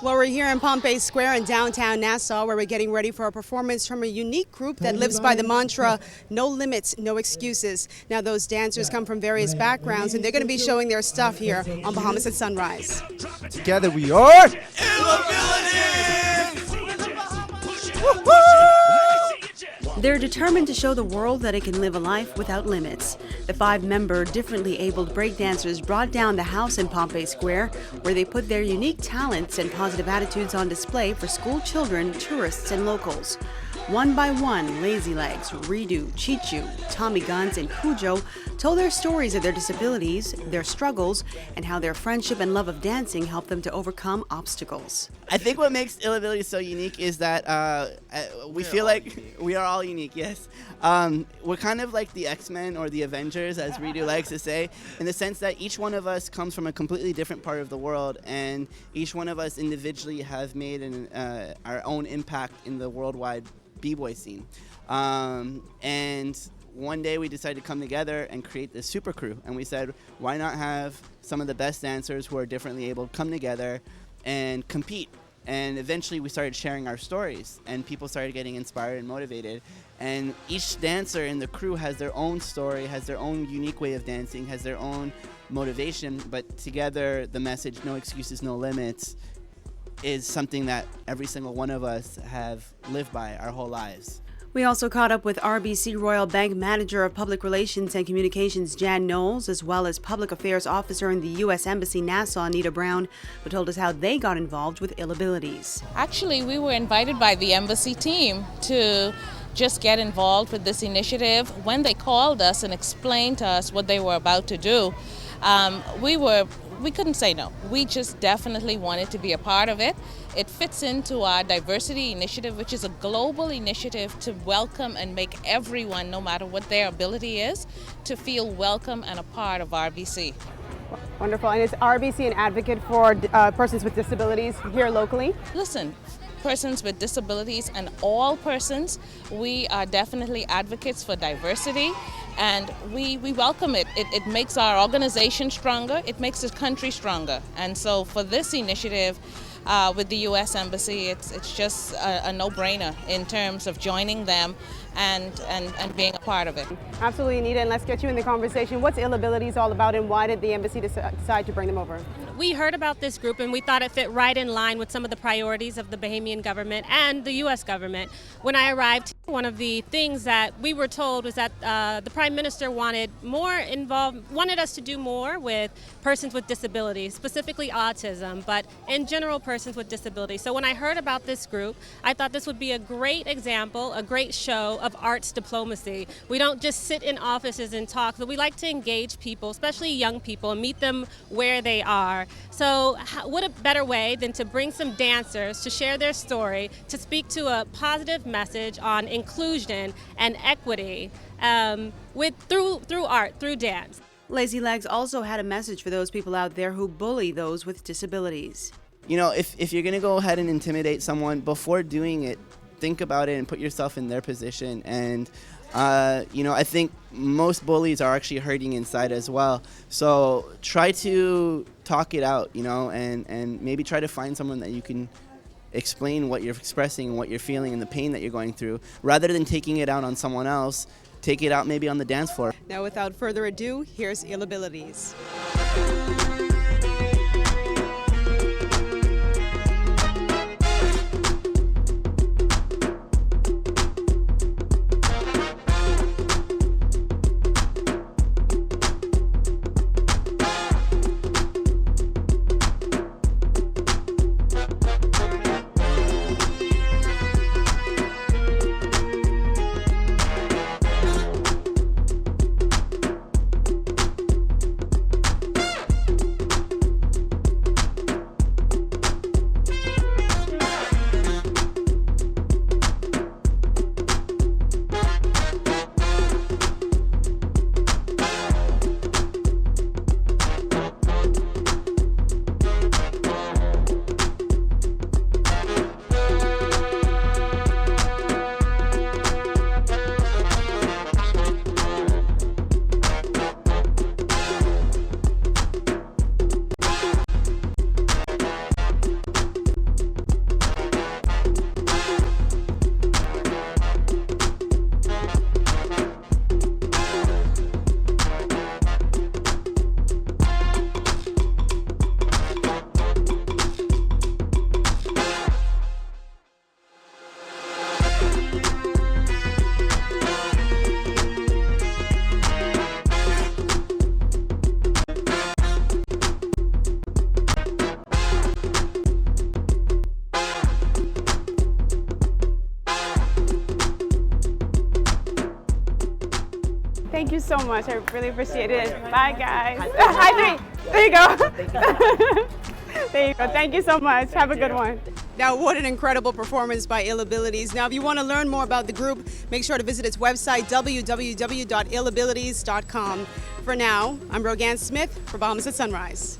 Well, we're here in Pompey Square in downtown Nassau, where we're getting ready for a performance from a unique group that lives by the mantra, no limits, no excuses. Now, those dancers come from various backgrounds, and they're going to be showing their stuff here on Bahamas Sunrise. Together we are... They're determined to show the world that it can live a life without limits. The 5-member, differently abled breakdancers brought down the house in Pompey Square, where they put their unique talents and positive attitudes on display for school children, tourists, and locals. One by one, Lazy Legs, Redo, Chichu, Tommy Guns, and Cujo told their stories of their disabilities, their struggles, and how their friendship and love of dancing helped them to overcome obstacles. I think what makes Illability so unique is that we feel like we are all unique, yes. We're kind of like the X-Men or the Avengers, as Redo likes to say, in the sense that each one of us comes from a completely different part of the world, and each one of us individually have made our own impact in the worldwide b-boy scene. And one day we decided to come together and create this super crew, and we said, why not have some of the best dancers who are differently able come together and compete? And eventually we started sharing our stories, and people started getting inspired and motivated. And each dancer in the crew has their own story, has their own unique way of dancing, has their own motivation, but together the message, no excuses, no limits, is something that every single one of us have lived by our whole lives. We also caught up with RBC Royal Bank Manager of Public Relations and Communications Jan Knowles, as well as Public Affairs Officer in the U.S. Embassy Nassau, Neda Brown, who told us how they got involved with Illabilities. Actually, we were invited by the embassy team to just get involved with this initiative. When they called us and explained to us what they were about to do, we couldn't say no. We just definitely wanted to be a part of it. It fits into our diversity initiative, which is a global initiative to welcome and make everyone, no matter what their ability is, to feel welcome and a part of RBC. Wonderful. And is RBC an advocate for persons with disabilities here locally? Listen, persons with disabilities and all persons, we are definitely advocates for diversity, and we welcome it. It makes our organization stronger, it makes the country stronger. And so for this initiative with the U.S. Embassy, it's just a no-brainer in terms of joining them and being a part of it. Absolutely, Neda, and let's get you in the conversation. What's Illabilities all about, and why did the embassy decide to bring them over? We heard about this group and we thought it fit right in line with some of the priorities of the Bahamian government and the U.S. government. When I arrived, one of the things that we were told was that the Prime Minister wanted us to do more with persons with disabilities, specifically autism, but in general persons with disabilities. So when I heard about this group, I thought this would be a great example, a great show of arts diplomacy. We don't just sit in offices and talk, but we like to engage people, especially young people, and meet them where they are. So what a better way than to bring some dancers to share their story, to speak to a positive message on inclusion and equity through art, through dance. Lazy Legs also had a message for those people out there who bully those with disabilities. You know, if you're going to go ahead and intimidate someone, before doing it, think about it and put yourself in their position. And I think most bullies are actually hurting inside as well. So try to talk it out, and maybe try to find someone that you can explain what you're expressing, what you're feeling, and the pain that you're going through. Rather than taking it out on someone else, take it out maybe on the dance floor. Now, without further ado, here's Illabilities. Thank you so much. I really appreciate it. Bye, guys. Hi, 3. There you go. There you go. Thank you so much. Have a good one. Now, what an incredible performance by Ill Abilities. Now, if you want to learn more about the group, make sure to visit its website, www.illabilities.com. For now, I'm Rogan Smith for Bahamas Sunrise.